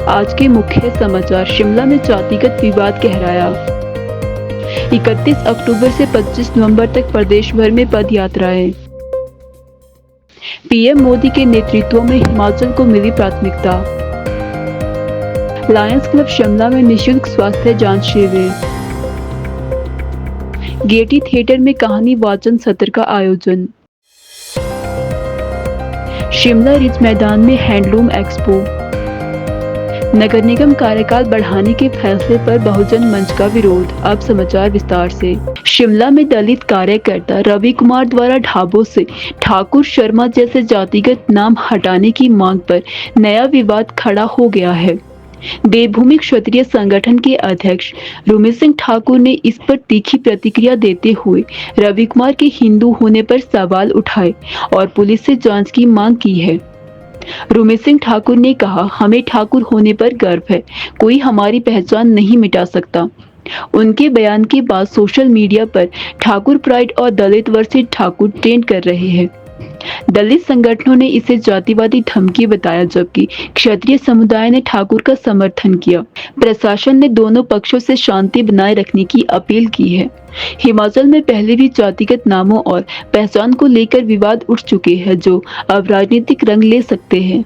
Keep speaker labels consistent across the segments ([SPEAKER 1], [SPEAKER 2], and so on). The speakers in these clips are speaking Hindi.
[SPEAKER 1] आज के मुख्य समाचार। शिमला में जातिगत विवाद गहराया। 31 अक्टूबर से 25 नवंबर तक प्रदेश भर में पद यात्राएं। पीएम मोदी के नेतृत्व में हिमाचल को मिली प्राथमिकता। लायंस क्लब शिमला में निःशुल्क स्वास्थ्य जांच शिविर। गेयटी थिएटर में कहानी वाचन सत्र का आयोजन। शिमला रिज मैदान में हैंडलूम एक्सपो। नगर निगम कार्यकाल बढ़ाने के फैसले पर बहुजन मंच का विरोध। अब समाचार विस्तार से। शिमला में दलित कार्यकर्ता रवि कुमार द्वारा ढाबों से ठाकुर शर्मा जैसे जातिगत नाम हटाने की मांग पर नया विवाद खड़ा हो गया है। देवभूमि क्षत्रिय संगठन के अध्यक्ष रुमित सिंह ठाकुर ने इस पर तीखी प्रतिक्रिया देते हुए रवि कुमार के हिंदू होने पर सवाल उठाए और पुलिस से जांच की मांग की है। रुमित सिंह ठाकुर ने कहा, हमें ठाकुर होने पर गर्व है, कोई हमारी पहचान नहीं मिटा सकता। उनके बयान के बाद सोशल मीडिया पर ठाकुर प्राइड और दलित वर्सेस ठाकुर ट्रेंड कर रहे हैं। दलित संगठनों ने इसे जातिवादी धमकी बताया, जबकि क्षत्रिय समुदाय ने ठाकुर का समर्थन किया। प्रशासन ने दोनों पक्षों से शांति बनाए रखने की अपील की है। हिमाचल में पहले भी जातिगत नामों और पहचान को लेकर विवाद उठ चुके हैं, जो अब राजनीतिक रंग ले सकते हैं।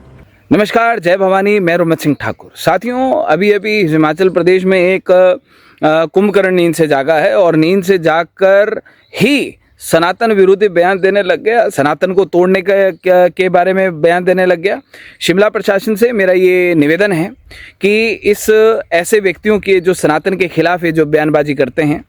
[SPEAKER 2] नमस्कार, जय भवानी। मैं रुमित सिंह ठाकुर। साथियों, अभी हिमाचल प्रदेश में एक कुंभकर्ण नींद से जागा है और नींद से जागकर ही सनातन विरोधी बयान देने लग गया, सनातन को तोड़ने के बारे में बयान देने लग गया। शिमला प्रशासन से मेरा ये निवेदन है कि इस ऐसे व्यक्तियों के जो सनातन के खिलाफ जो बयानबाजी करते हैं,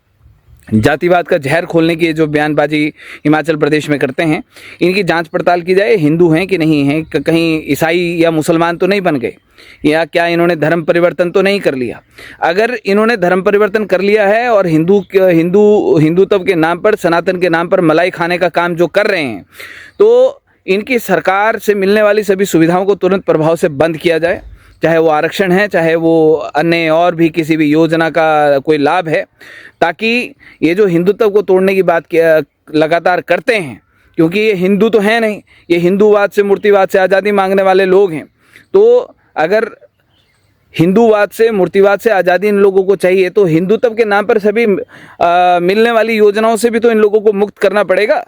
[SPEAKER 2] जातिवाद का जहर खोलने की जो बयानबाजी हिमाचल प्रदेश में करते हैं, इनकी जांच पड़ताल की जाए। हिंदू हैं कि नहीं हैं, कहीं ईसाई या मुसलमान तो नहीं बन गए, या क्या इन्होंने धर्म परिवर्तन तो नहीं कर लिया। अगर इन्होंने धर्म परिवर्तन कर लिया है और हिंदुत्व के नाम पर, सनातन के नाम पर मलाई खाने का काम जो कर रहे हैं, तो इनकी सरकार से मिलने वाली सभी सुविधाओं को तुरंत प्रभाव से बंद किया जाए। चाहे वो आरक्षण है, चाहे वो अन्य और भी किसी भी योजना का कोई लाभ है, ताकि ये जो हिंदुत्व को तोड़ने की बात लगातार करते हैं, क्योंकि ये हिंदू तो हैं नहीं, ये हिंदूवाद से, मूर्तिवाद से आज़ादी मांगने वाले लोग हैं। तो अगर हिंदूवाद से, मूर्तिवाद से आज़ादी इन लोगों को चाहिए, तो हिंदुत्व के नाम पर सभी मिलने वाली योजनाओं से भी तो इन लोगों को मुक्त करना पड़ेगा।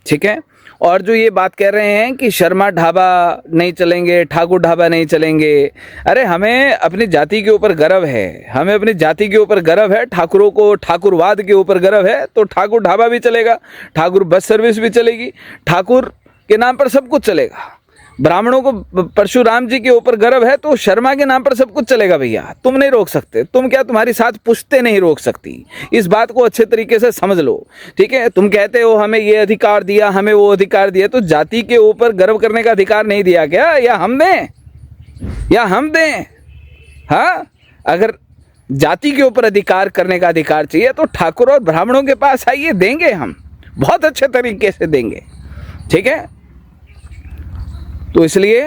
[SPEAKER 2] ठीक है। और जो ये बात कह रहे हैं कि शर्मा ढाबा नहीं चलेंगे, ठाकुर ढाबा नहीं चलेंगे, अरे हमें अपनी जाति के ऊपर गर्व है, हमें अपनी जाति के ऊपर गर्व है। ठाकुरों को ठाकुरवाद के ऊपर गर्व है, तो ठाकुर ढाबा भी चलेगा, ठाकुर बस सर्विस भी चलेगी, ठाकुर के नाम पर सब कुछ चलेगा। ब्राह्मणों को परशुराम जी के ऊपर गर्व है, तो शर्मा के नाम पर सब कुछ चलेगा। भैया तुम नहीं रोक सकते, तुम क्या, तुम्हारी साथ पुश्ते नहीं रोक सकती। इस बात को अच्छे तरीके से समझ लो। ठीक है। तुम कहते हो हमें ये अधिकार दिया, हमें वो अधिकार दिया, तो जाति के ऊपर गर्व करने का अधिकार नहीं दिया क्या? या हम दें? हाँ, अगर जाति के ऊपर अधिकार करने का अधिकार चाहिए तो ठाकुर और ब्राह्मणों के पास आइए, देंगे, हम बहुत अच्छे तरीके से देंगे। ठीक है। तो इसलिए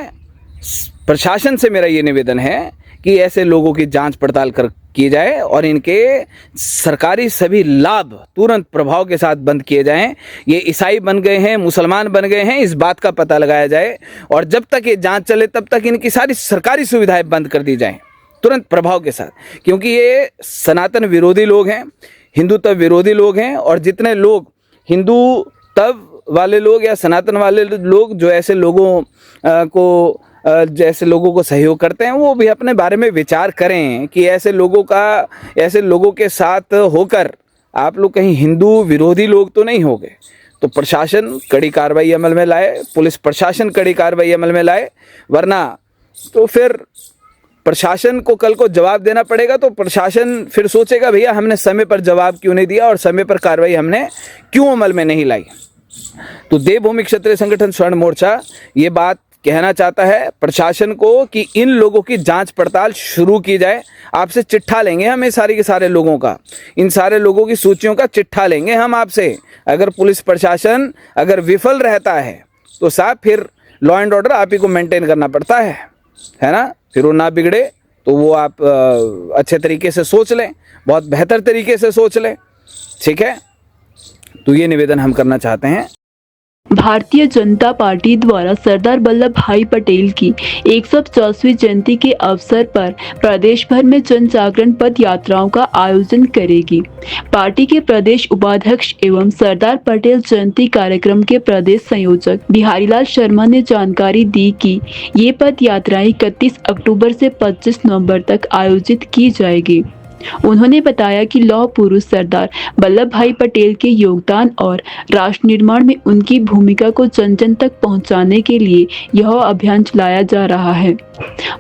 [SPEAKER 2] प्रशासन से मेरा ये निवेदन है कि ऐसे लोगों की जांच पड़ताल की जाए और इनके सरकारी सभी लाभ तुरंत प्रभाव के साथ बंद किए जाएं। ये ईसाई बन गए हैं, मुसलमान बन गए हैं, इस बात का पता लगाया जाए, और जब तक ये जांच चले तब तक इनकी सारी सरकारी सुविधाएं बंद कर दी जाएं तुरंत प्रभाव के साथ, क्योंकि ये सनातन विरोधी लोग हैं, हिंदुत्व विरोधी लोग हैं। और जितने लोग हिंदुत्व वाले लोग या सनातन वाले लोग जो ऐसे लोगों को सहयोग करते हैं, वो भी अपने बारे में विचार करें कि ऐसे लोगों के साथ होकर आप लोग कहीं हिंदू विरोधी लोग तो नहीं हो गए। तो प्रशासन कड़ी कार्रवाई अमल में लाए, पुलिस प्रशासन कड़ी कार्रवाई अमल में लाए, वरना तो फिर प्रशासन को कल को जवाब देना पड़ेगा। तो प्रशासन फिर सोचेगा, भैया हमने समय पर जवाब क्यों नहीं दिया और समय पर कार्रवाई हमने क्यों अमल में नहीं लाई। तो देवभूमि क्षत्रिय संगठन स्वर्ण मोर्चा ये बात कहना चाहता है प्रशासन को कि इन लोगों की जांच पड़ताल शुरू की जाए। आपसे चिट्ठा लेंगे हम, ये सारे के सारे लोगों का, इन सारे लोगों की सूचियों का चिट्ठा लेंगे हम आपसे। अगर पुलिस प्रशासन अगर विफल रहता है तो साहब फिर लॉ एंड ऑर्डर आप ही को मेंटेन करना पड़ता है ना। फिर वो ना बिगड़े तो वो आप अच्छे तरीके से सोच लें, बहुत बेहतर तरीके से सोच लें। ठीक है। तो ये निवेदन हम करना चाहते हैं।
[SPEAKER 1] भारतीय जनता पार्टी द्वारा सरदार वल्लभ भाई पटेल की 150वीं जयंती के अवसर पर प्रदेश भर में जन जागरण पद यात्राओं का आयोजन करेगी। पार्टी के प्रदेश उपाध्यक्ष एवं सरदार पटेल जयंती कार्यक्रम के प्रदेश संयोजक बिहारीलाल शर्मा ने जानकारी दी कि ये पद यात्राएं 31 अक्टूबर से 25 नवंबर तक आयोजित की जाएगी। उन्होंने बताया कि लौह पुरुष सरदार वल्लभ भाई पटेल के योगदान और राष्ट्र निर्माण में उनकी भूमिका को जन जन तक पहुंचाने के लिए यह अभियान चलाया जा रहा है।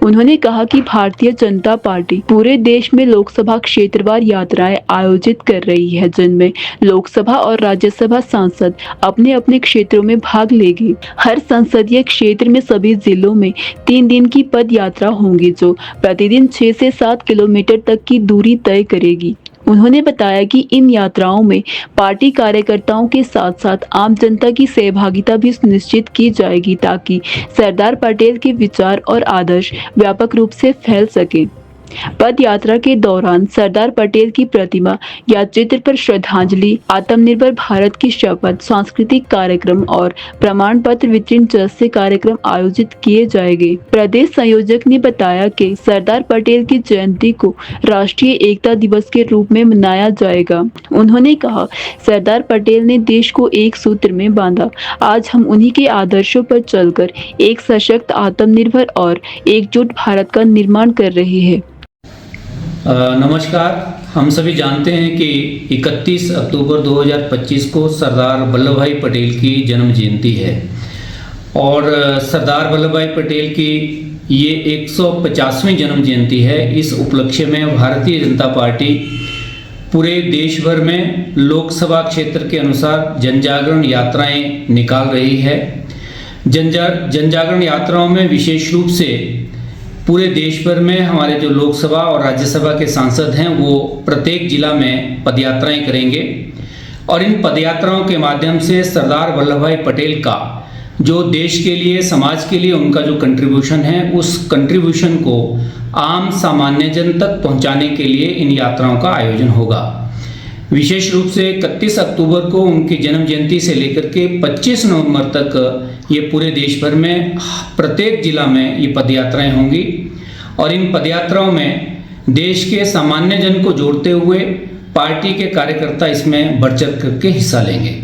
[SPEAKER 1] उन्होंने कहा कि भारतीय जनता पार्टी पूरे देश में लोकसभा क्षेत्रवार यात्राएं आयोजित कर रही है, जिनमें लोकसभा और राज्यसभा सांसद अपने अपने क्षेत्रों में भाग लेंगे। हर संसदीय क्षेत्र में सभी जिलों में 3 दिन की पद यात्रा होंगी, जो प्रतिदिन 6 से 7 किलोमीटर तक की दूरी तय करेगी। उन्होंने बताया कि इन यात्राओं में पार्टी कार्यकर्ताओं के साथ साथ आम जनता की सहभागिता भी सुनिश्चित की जाएगी, ताकि सरदार पटेल के विचार और आदर्श व्यापक रूप से फैल सके। पद यात्रा के दौरान सरदार पटेल की प्रतिमा या चित्र पर श्रद्धांजलि, आत्मनिर्भर भारत की शपथ, सांस्कृतिक कार्यक्रम और प्रमाण पत्र वितरण जैसे कार्यक्रम आयोजित किए जाएंगे। प्रदेश संयोजक ने बताया कि सरदार पटेल की जयंती को राष्ट्रीय एकता दिवस के रूप में मनाया जाएगा। उन्होंने कहा, सरदार पटेल ने देश को एक सूत्र में बांधा। आज हम उन्हीं के आदर्शों पर चलकर एक सशक्त, आत्मनिर्भर और एकजुट भारत का निर्माण कर रहे हैं।
[SPEAKER 3] नमस्कार। हम सभी जानते हैं कि 31 अक्टूबर 2025 को सरदार वल्लभ भाई पटेल की जन्म जयंती है और सरदार वल्लभ भाई पटेल की ये 150वीं जन्म जयंती है। इस उपलक्ष्य में भारतीय जनता पार्टी पूरे देश भर में लोकसभा क्षेत्र के अनुसार जनजागरण यात्राएं निकाल रही है। जनजागरण यात्राओं में विशेष रूप से पूरे देश भर में हमारे जो लोकसभा और राज्यसभा के सांसद हैं वो प्रत्येक जिला में पदयात्राएं करेंगे और इन पदयात्राओं के माध्यम से सरदार वल्लभ भाई पटेल का जो देश के लिए, समाज के लिए उनका जो कंट्रीब्यूशन है, उस कंट्रीब्यूशन को आम सामान्य जन तक पहुंचाने के लिए इन यात्राओं का आयोजन होगा। विशेष रूप से 31 अक्टूबर को उनकी जन्म जयंती से लेकर के 25 नवंबर तक ये पूरे देश भर में प्रत्येक जिला में ये पदयात्राएं होंगी और इन पदयात्राओं में देश के सामान्य जन को जोड़ते हुए पार्टी के कार्यकर्ता इसमें बढ़ चढ़ करके हिस्सा लेंगे।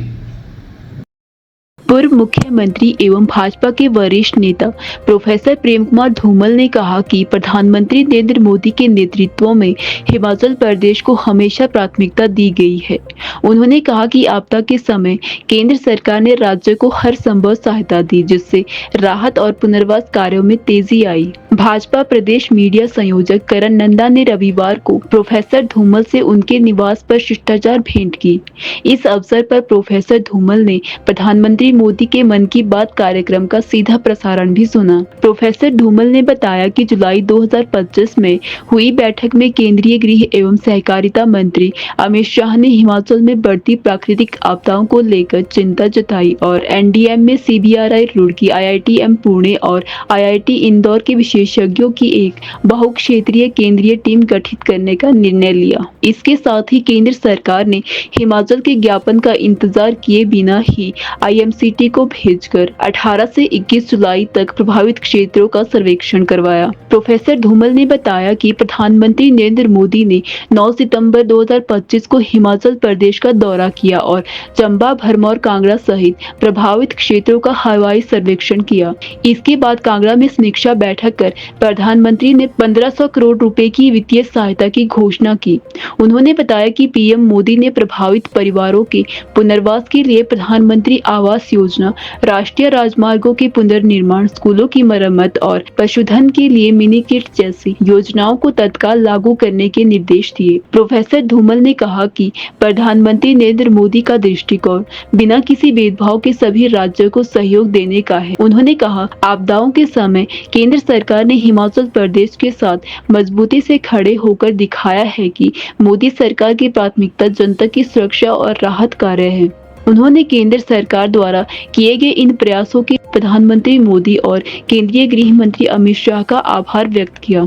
[SPEAKER 1] पूर्व मुख्यमंत्री एवं भाजपा के वरिष्ठ नेता प्रोफेसर प्रेम कुमार धूमल ने कहा कि प्रधानमंत्री नरेंद्र मोदी के नेतृत्व में हिमाचल प्रदेश को हमेशा प्राथमिकता दी गई है। उन्होंने कहा कि आपदा के समय केंद्र सरकार ने राज्य को हर संभव सहायता दी, जिससे राहत और पुनर्वास कार्यों में तेजी आई। भाजपा प्रदेश मीडिया संयोजक करण नंदा ने रविवार को प्रोफेसर धूमल से उनके निवास पर शिष्टाचार भेंट की। इस अवसर पर प्रोफेसर धूमल ने प्रधानमंत्री मोदी के मन की बात कार्यक्रम का सीधा प्रसारण भी सुना। प्रोफेसर धूमल ने बताया कि जुलाई 2025 में हुई बैठक में केंद्रीय गृह एवं सहकारिता मंत्री अमित शाह ने हिमाचल में बढ़ती प्राकृतिक आपदाओं को लेकर चिंता जताई और एनडीएम में सीबीआरआई रुड़की, आईआईटीएम पुणे और आईआईटी इंदौर के विशेषज्ञों की एक बहुक्षेत्रीय केंद्रीय टीम गठित करने का निर्णय लिया। इसके साथ ही केंद्र सरकार ने हिमाचल के ज्ञापन का इंतजार किए बिना ही आईएमसीटी को भेजकर 18 से 21 जुलाई तक प्रभावित क्षेत्रों का सर्वेक्षण करवाया। प्रोफेसर धूमल ने बताया कि प्रधानमंत्री नरेंद्र मोदी ने 9 सितंबर 2025 को हिमाचल प्रदेश का दौरा किया और चंबा, भरमौर, कांगड़ा सहित प्रभावित क्षेत्रों का हवाई सर्वेक्षण किया। इसके बाद कांगड़ा में समीक्षा बैठक कर प्रधानमंत्री ने 1500 करोड़ रुपए की वित्तीय सहायता की घोषणा की। उन्होंने बताया कि पीएम मोदी ने प्रभावित परिवारों के पुनर्वास के लिए प्रधानमंत्री आवास योजना, राष्ट्रीय राजमार्गों के पुनर्निर्माण, स्कूलों की मरम्मत और पशुधन के लिए मिनी किट जैसी योजनाओं को तत्काल लागू करने के निर्देश दिए। प्रोफेसर धूमल ने कहा कि प्रधानमंत्री नरेंद्र मोदी का दृष्टिकोण बिना किसी भेदभाव के सभी राज्यों को सहयोग देने का है। उन्होंने कहा, आपदाओं के समय केंद्र सरकार ने हिमाचल प्रदेश के साथ मजबूती से खड़े होकर दिखाया है कि मोदी सरकार की प्राथमिकता जनता की सुरक्षा और राहत कार्य है। उन्होंने केंद्र सरकार द्वारा किए गए इन प्रयासों के प्रधानमंत्री मोदी और केंद्रीय गृह मंत्री अमित शाह का आभार व्यक्त किया।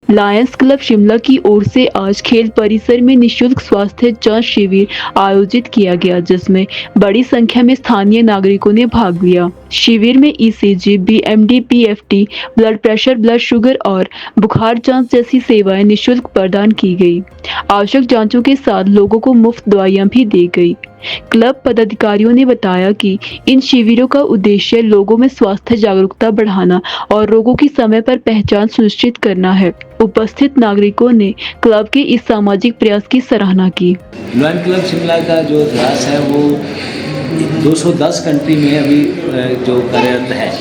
[SPEAKER 1] लायंस क्लब शिमला की ओर से आज खेल परिसर में निशुल्क स्वास्थ्य जांच शिविर आयोजित किया गया, जिसमें बड़ी संख्या में स्थानीय नागरिकों ने भाग लिया। शिविर में ECG, BMD, PFT, blood pressure, blood sugar और बुखार जांच जैसी सेवाएं निशुल्क प्रदान की गई। आवश्यक जांचों के साथ लोगों को मुफ्त दवाइयां भी दी गई। क्लब पदाधिकारियों ने बताया कि इन शिविरों का उद्देश्य लोगों में स्वास्थ्य जागरूकता बढ़ाना और रोगों की समय पर पहचान सुनिश्चित करना है। उपस्थित नागरिकों ने क्लब के इस सामाजिक प्रयास की सराहना की।
[SPEAKER 4] लायंस क्लब शिमला का जो इतिहास है वो 210 कंट्री में अभी जो कार्यरत है,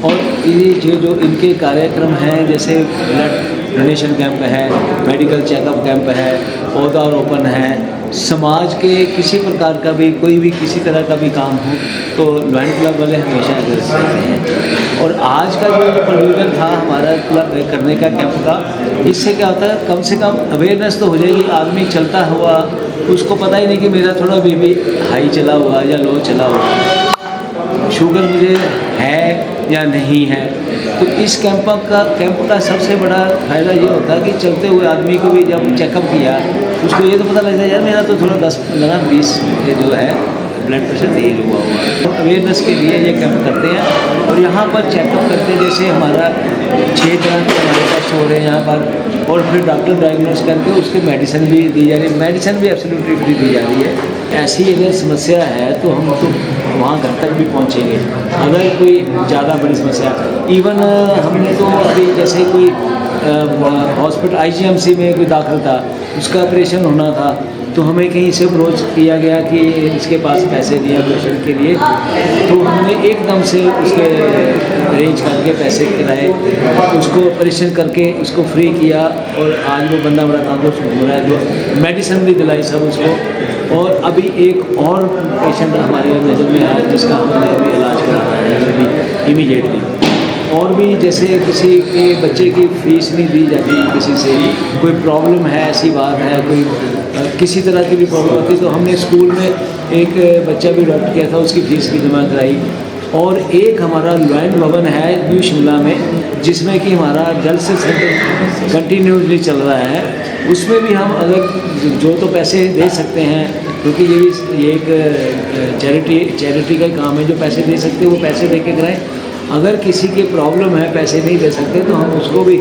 [SPEAKER 4] और ये जो इनके कार्यक्रम हैं, जैसे ब्लड डोनेशन कैंप है, मेडिकल चेकअप कैंप है, पौधा रोपण है, समाज के किसी प्रकार का भी कोई भी किसी तरह का भी काम हो तो लायंस क्लब वाले हमेशा अग्रसर रहते हैं। और आज का जो प्रयोजन था हमारा क्लब करने का कैंप का, इससे क्या होता है, कम से कम अवेयरनेस तो हो जाएगी। आदमी चलता हुआ उसको पता ही नहीं कि मेरा थोड़ा बीपी हाई चला हुआ या लो चला हुआ, शुगर मुझे है या नहीं है। तो इस कैंप का सबसे बड़ा फ़ायदा ये होता है कि चलते हुए आदमी को भी जब चेकअप किया उसको ये तो पता लगता है यार मेरा तो थोड़ा 10-15-20 जो है ब्लड प्रेशर तेज हुआ तो अवेयरनेस के लिए ये कैंप करते हैं। और यहाँ पर चेकअप करते हैं, जैसे हमारा 6 तरह के हमारे पास हो रहे हैं यहाँ पर, और फिर डॉक्टर डायग्नोस करके उसके मेडिसिन भी दी जा रही है। मेडिसिन भी एब्सोल्युटली फ्री दी जा रही है। ऐसी अगर समस्या है तो हम तो वहाँ घर तक भी पहुँचेंगे। अगर कोई ज़्यादा बड़ी समस्या, इवन हमने तो अभी जैसे कोई हॉस्पिटल IGMC में कोई दाखिल था, उसका ऑपरेशन होना था, तो हमें कहीं से अप्रोच किया गया कि इसके पास पैसे दिए ऑपरेशन के लिए, तो हमने एकदम से उसके अरेंज करके पैसे कराए, उसको ऑपरेशन करके उसको फ्री किया, और आज वो बंदा बड़ा तंदुरुस्त हो रहा है। जो मेडिसिन भी दिलाई सब उसको। और अभी एक और पेशेंट हमारे नज़र में आया जिसका हमने अभी इलाज कराना है अभी इमीडिएटली। और भी जैसे किसी के बच्चे की फीस नहीं दी जाती, किसी से कोई प्रॉब्लम है, ऐसी बात है, कोई किसी तरह की भी प्रॉब्लम होती, तो हमने स्कूल में एक बच्चा भी अडॉप्ट किया था, उसकी फ़ीस भी जमा कराई। और एक हमारा लायंस भवन है न्यू शिमला में, जिसमें कि हमारा डायलिसिस सेंटर कंटिन्यूसली चल रहा है। उसमें भी हम अगर जो तो पैसे दे सकते हैं, क्योंकि ये एक चैरिटी का काम है, जो पैसे दे सकते हैं वो पैसे दे के कराएँ। अगर किसी की प्रॉब्लम है, पैसे नहीं दे सकते, तो हम उसको भी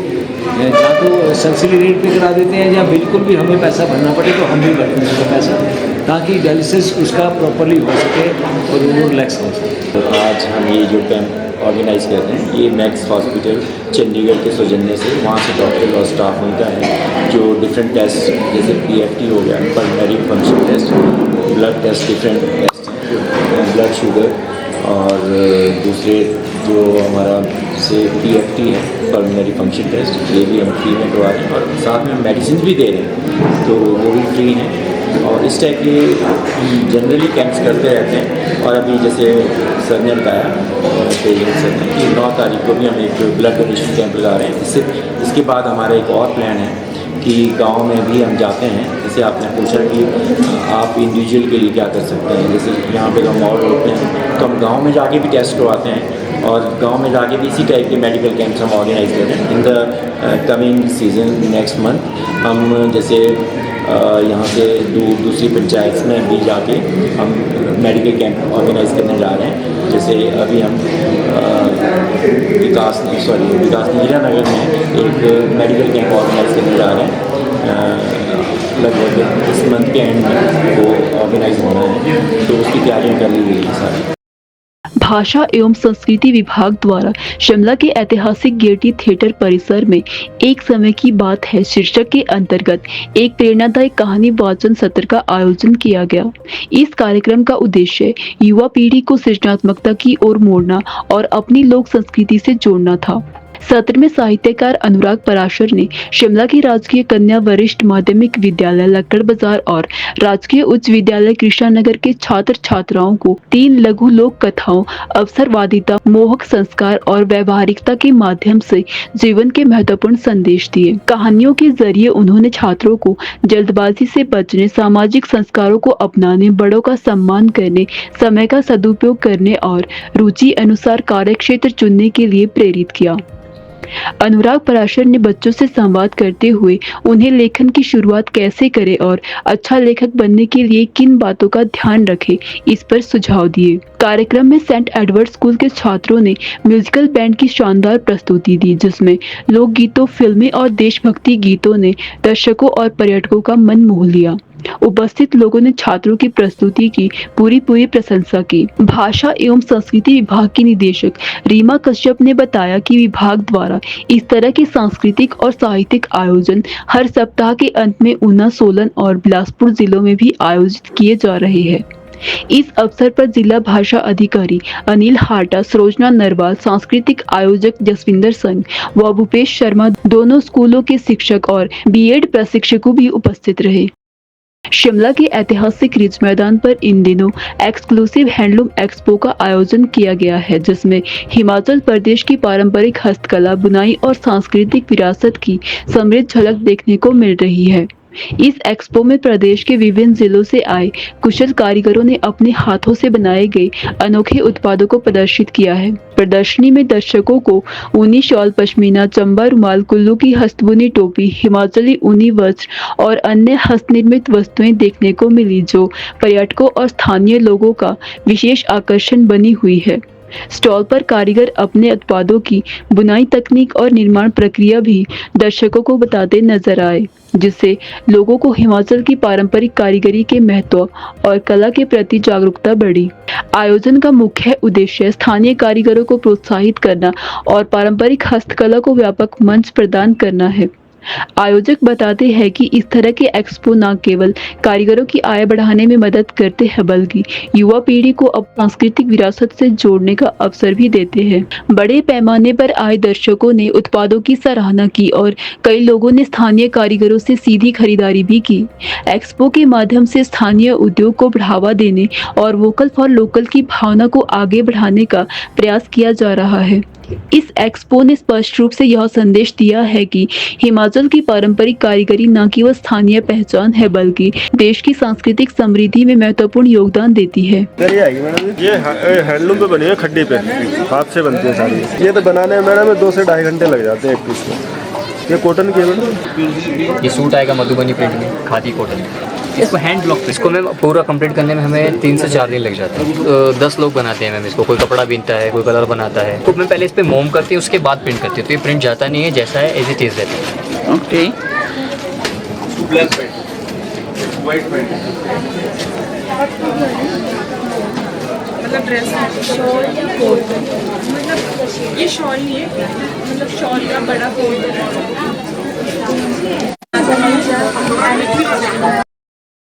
[SPEAKER 4] या तो सब्सिडी रेट पे करा देते हैं, या बिल्कुल भी हमें पैसा भरना पड़े तो हम भी भरते हैं उसका पैसा, ताकि डायलिसिस उसका प्रॉपर्ली हो सके और वो रिलैक्स हो सके।
[SPEAKER 5] तो आज हम ये जो कैंप ऑर्गेनाइज़ कर रहे हैं, ये मैक्स हॉस्पिटल चंडीगढ़ के सौजन्य से, वहाँ से डॉक्टर और स्टाफ उनका है, जो डिफरेंट टेस्ट जैसे PFT हो गया, pulmonary function test, blood test, different test, blood sugar, और दूसरे जो हमारा से PFT है, पल्मोनरी फंक्शन टेस्ट, ये भी हम फ्री में करवा रहे हैं, और साथ में मेडिसिन भी दे रहे हैं, तो वो भी फ्री हैं। और इस टाइप के हम जनरली कैंप्स करते रहते हैं। और अभी जैसे सर ने बताया, तेजन सर ने, कि 9 तारीख को भी हम एक ब्लड डोनेशन कैंप लगा रहे हैं। इसके बाद हमारा एक और प्लान है कि गांव में भी हम जाते हैं। जैसे आपने पूछा कि आप इंडिविजुअल के लिए क्या कर सकते हैं, जैसे यहाँ पे हम और होते हैं तो हम गांव में जाके भी टेस्ट करवाते हैं, और गांव में जाके भी इसी टाइप के मेडिकल कैंप्स हम ऑर्गेनाइज कर रहे हैं। In the coming season next month हम जैसे यहाँ से दूसरी पंचायत में भी जाके हम मेडिकल कैंप ऑर्गेनाइज करने जा रहे हैं। जैसे अभी हम विकास हीरानगर में एक मेडिकल कैंप ऑर्गेनाइज करने जा रहे हैं। लगभग इस मंथ के एंड में वो ऑर्गेनाइज होना है, तो उसकी तैयारियाँ कर ली गई हैं सारी।
[SPEAKER 1] भाषा एवं संस्कृति विभाग द्वारा शिमला के ऐतिहासिक गेयटी थिएटर परिसर में एक समय की बात है शीर्षक के अंतर्गत एक प्रेरणादायक कहानी वाचन सत्र का आयोजन किया गया। इस कार्यक्रम का उद्देश्य युवा पीढ़ी को सृजनात्मकता की ओर मोड़ना और अपनी लोक संस्कृति से जोड़ना था। सत्र में साहित्यकार अनुराग पराशर ने शिमला की राजकीय कन्या वरिष्ठ माध्यमिक विद्यालय लक्कड़ बाजार और राजकीय उच्च विद्यालय कृष्णानगर के छात्र छात्राओं को 3 लघु लोक कथाओं, अवसरवादिता, मोहक संस्कार और व्यवहारिकता के माध्यम से जीवन के महत्वपूर्ण संदेश दिए। कहानियों के जरिए उन्होंने छात्रों को जल्दबाजी से बचने, सामाजिक संस्कारों को अपनाने, बड़ों का सम्मान करने, समय का सदुपयोग करने और रुचि अनुसार कार्यक्षेत्र चुनने के लिए प्रेरित किया। अनुराग पराशर ने बच्चों से संवाद करते हुए उन्हें लेखन की शुरुआत कैसे करें और अच्छा लेखक बनने के लिए किन बातों का ध्यान रखें, इस पर सुझाव दिए। कार्यक्रम में सेंट एडवर्ड स्कूल के छात्रों ने म्यूजिकल बैंड की शानदार प्रस्तुति दी, जिसमें लोकगीतों, फिल्में और देशभक्ति गीतों ने दर्शकों और पर्यटकों का मन मोह लिया। उपस्थित लोगों ने छात्रों की प्रस्तुति की पूरी प्रशंसा की। भाषा एवं संस्कृति विभाग की निदेशक रीमा कश्यप ने बताया कि विभाग द्वारा इस तरह के सांस्कृतिक और साहित्यिक आयोजन हर सप्ताह के अंत में ऊना, सोलन और बिलासपुर जिलों में भी आयोजित किए जा रहे हैं। इस अवसर पर जिला भाषा अधिकारी अनिल हाटा, सरोजना नरवाल, सांस्कृतिक आयोजक जसविंदर संघ व भूपेश शर्मा, दोनों स्कूलों के शिक्षक और बीएड प्रशिक्षकों भी उपस्थित रहे। शिमला के ऐतिहासिक रिज मैदान पर इन दिनों एक्सक्लूसिव हैंडलूम एक्सपो का आयोजन किया गया है, जिसमें हिमाचल प्रदेश की पारंपरिक हस्तकला, बुनाई और सांस्कृतिक विरासत की समृद्ध झलक देखने को मिल रही है। इस एक्सपो में प्रदेश के विभिन्न जिलों से आए कुशल कारीगरों ने अपने हाथों से बनाए गए अनोखे उत्पादों को प्रदर्शित किया है। प्रदर्शनी में दर्शकों को ऊनी शॉल, पश्मीना, चंबा रुमाल, कुल्लू की हस्तबुनी टोपी, हिमाचली ऊनी वस्त्र और अन्य हस्तनिर्मित वस्तुएं देखने को मिली, जो पर्यटकों और स्थानीय लोगों का विशेष आकर्षण बनी हुई है। स्टॉल पर कारीगर अपने उत्पादों की बुनाई तकनीक और निर्माण प्रक्रिया भी दर्शकों को बताते नजर आए, जिससे लोगों को हिमाचल की पारंपरिक कारीगरी के महत्व और कला के प्रति जागरूकता बढ़ी। आयोजन का मुख्य उद्देश्य स्थानीय कारीगरों को प्रोत्साहित करना और पारंपरिक हस्तकला को व्यापक मंच प्रदान करना है। आयोजक बताते हैं कि इस तरह के एक्सपो न केवल कारीगरों की आय बढ़ाने में मदद करते हैं, बल्कि युवा पीढ़ी को अब सांस्कृतिक विरासत से जोड़ने का अवसर भी देते हैं। बड़े पैमाने पर आए दर्शकों ने उत्पादों की सराहना की और कई लोगों ने स्थानीय कारीगरों से सीधी खरीदारी भी की। एक्सपो के माध्यम से स्थानीय उद्योग को बढ़ावा देने और वोकल फॉर लोकल की भावना को आगे बढ़ाने का प्रयास किया जा रहा है। इस एक्सपो ने स्पष्ट रूप से यह संदेश दिया है कि हिमाचल की पारंपरिक कारीगरी न केवल स्थानीय पहचान है, बल्कि देश की सांस्कृतिक समृद्धि में महत्वपूर्ण योगदान देती है।
[SPEAKER 6] ये हैंडलूम पे बनी है, खड्डी पे हाथ से बनती है सारी। ये तो बनाने में मैडम 2 से 2.5 घंटे लग जाते हैं एक पीस में। ये कॉटन की है मैडम।
[SPEAKER 7] ये सूट आएगा मधुबनी प्रिंट में, खादी कॉटन। इसको हैंड ब्लॉक, इसको मैम पूरा कंप्लीट करने में हमें 3 से 4 दिन लग जाते हैं। तो 10 लोग बनाते हैं मैम इसको। कोई कपड़ा बीनता है, कोई कलर बनाता है। तो मैं पहले इस पे मोम करती हूँ, उसके बाद प्रिंट करती हूँ। तो ये प्रिंट जाता नहीं है, जैसा है एज इट इज रहता है।
[SPEAKER 2] ओके।
[SPEAKER 8] मतलब ड्रेस शॉल या कोट, मतलब ये शॉल नहीं है, मतलब शॉल का बड़ा कोट है।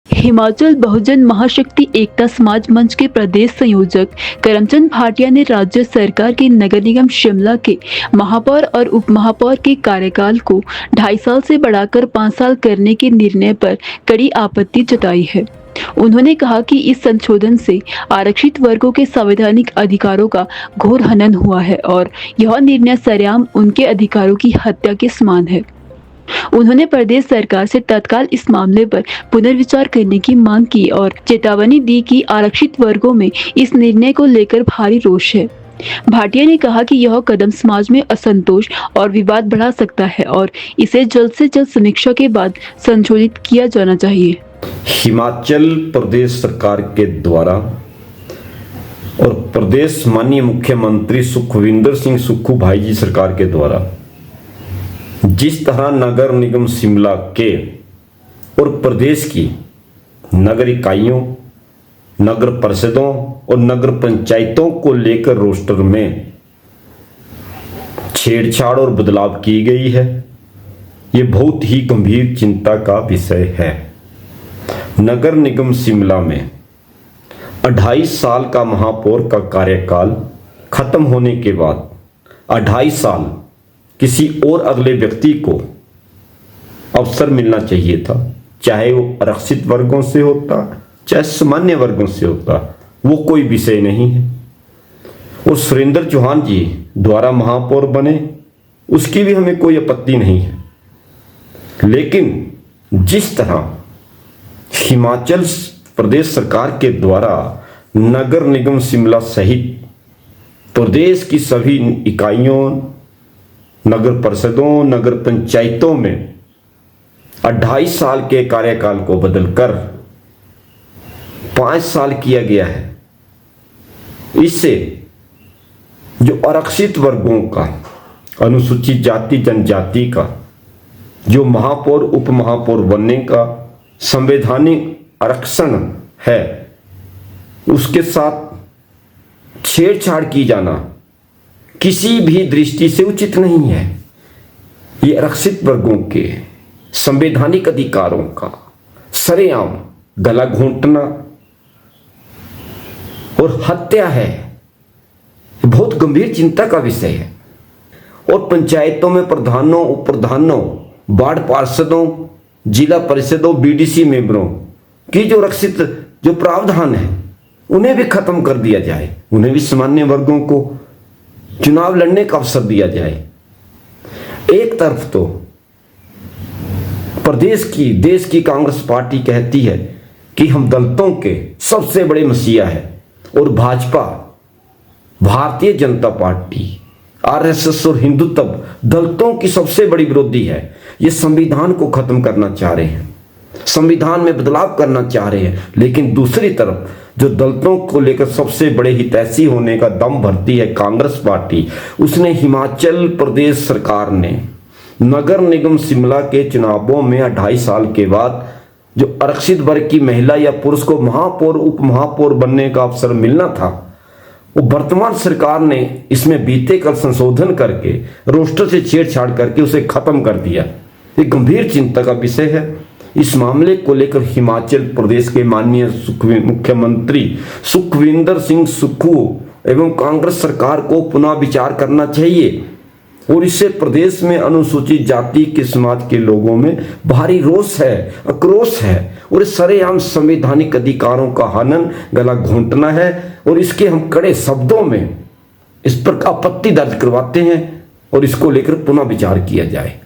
[SPEAKER 1] हिमाचल बहुजन महाशक्ति एकता समाज मंच के प्रदेश संयोजक करमचंद भाटिया ने राज्य सरकार के नगर निगम शिमला के महापौर और उप महापौर के कार्यकाल को 2.5 साल से बढ़ाकर 5 साल करने के निर्णय पर कड़ी आपत्ति जताई है। उन्होंने कहा कि इस संशोधन से आरक्षित वर्गों के संवैधानिक अधिकारों का घोर हनन हुआ है और यह निर्णय सरेआम उनके अधिकारों की हत्या के समान है। उन्होंने प्रदेश सरकार से तत्काल इस मामले पर पुनर्विचार करने की मांग की और चेतावनी दी कि आरक्षित वर्गों में इस निर्णय को लेकर भारी रोष है। भाटिया ने कहा कि यह कदम समाज में असंतोष और विवाद बढ़ा सकता है और इसे जल्द से जल्द समीक्षा के बाद संशोधित किया जाना चाहिए।
[SPEAKER 9] हिमाचल प्रदेश सरकार के द्वारा और प्रदेश माननीय मुख्यमंत्री सुखविंदर सिंह सुक्खू भाई जी सरकार के द्वारा जिस तरह नगर निगम शिमला के और प्रदेश की नगर इकाइयों, नगर परिषदों और नगर पंचायतों को लेकर रोस्टर में छेड़छाड़ और बदलाव की गई है, ये बहुत ही गंभीर चिंता का विषय है। नगर निगम शिमला में 2.5 साल का महापौर का कार्यकाल खत्म होने के बाद 2.5 साल किसी और अगले व्यक्ति को अवसर मिलना चाहिए था, चाहे वो आरक्षित वर्गों से होता, चाहे सामान्य वर्गों से होता, वो कोई विषय नहीं है। और सुरेंद्र चौहान जी द्वारा महापौर बने, उसकी भी हमें कोई आपत्ति नहीं है। लेकिन जिस तरह हिमाचल प्रदेश सरकार के द्वारा नगर निगम शिमला सहित प्रदेश की सभी इकाइयों, नगर परिषदों, नगर पंचायतों में 2.5 साल के कार्यकाल को बदलकर 5 साल किया गया है। इससे जो आरक्षित वर्गों का, अनुसूचित जाति जनजाति का जो महापौर उप महापौर बनने का संवैधानिक आरक्षण है, उसके साथ छेड़छाड़ की जाना किसी भी दृष्टि से उचित नहीं है। ये आरक्षित वर्गों के संवैधानिक अधिकारों का सरेआम गला घोंटना और हत्या है। बहुत गंभीर चिंता का विषय है। और पंचायतों में प्रधानों, उप प्रधानों, वार्ड पार्षदों, जिला परिषदों, बीडीसी मेंबरों की जो आरक्षित जो प्रावधान है उन्हें भी खत्म कर दिया जाए। उन्हें भी सामान्य वर्गों को चुनाव लड़ने का अवसर दिया जाए। एक तरफ तो देश की कांग्रेस पार्टी कहती है कि हम दलितों के सबसे बड़े मसीहा है, और भाजपा, भारतीय जनता पार्टी, आरएसएस और हिंदुत्व दलितों की सबसे बड़ी विरोधी है। ये संविधान को खत्म करना चाह रहे हैं, संविधान में बदलाव करना चाह रहे हैं। लेकिन दूसरी तरफ जो दलितों को लेकर सबसे बड़े हितैषी होने का दम भरती है कांग्रेस पार्टी, उसने हिमाचल प्रदेश सरकार ने नगर निगम शिमला के चुनावों में 2.5 साल के बाद जो आरक्षित वर्ग की महिला या पुरुष को महापौर उप महापौर बनने का अवसर मिलना था, वो वर्तमान सरकार ने इसमें बीते कल संशोधन करके रोस्टर से छेड़छाड़ करके उसे खत्म कर दिया। ये गंभीर चिंता का विषय है। इस मामले को लेकर हिमाचल प्रदेश के माननीय मुख्यमंत्री सुखविंदर सिंह सुक्खू एवं कांग्रेस सरकार को पुनः विचार करना चाहिए, और इससे प्रदेश में अनुसूचित जाति के समाज के लोगों में भारी रोष है, आक्रोश है, और सरेआम संवैधानिक अधिकारों का हनन, गला घोंटना है। और इसके हम कड़े शब्दों में इस पर आपत्ति दर्ज करवाते हैं और इसको लेकर पुनः विचार किया जाए।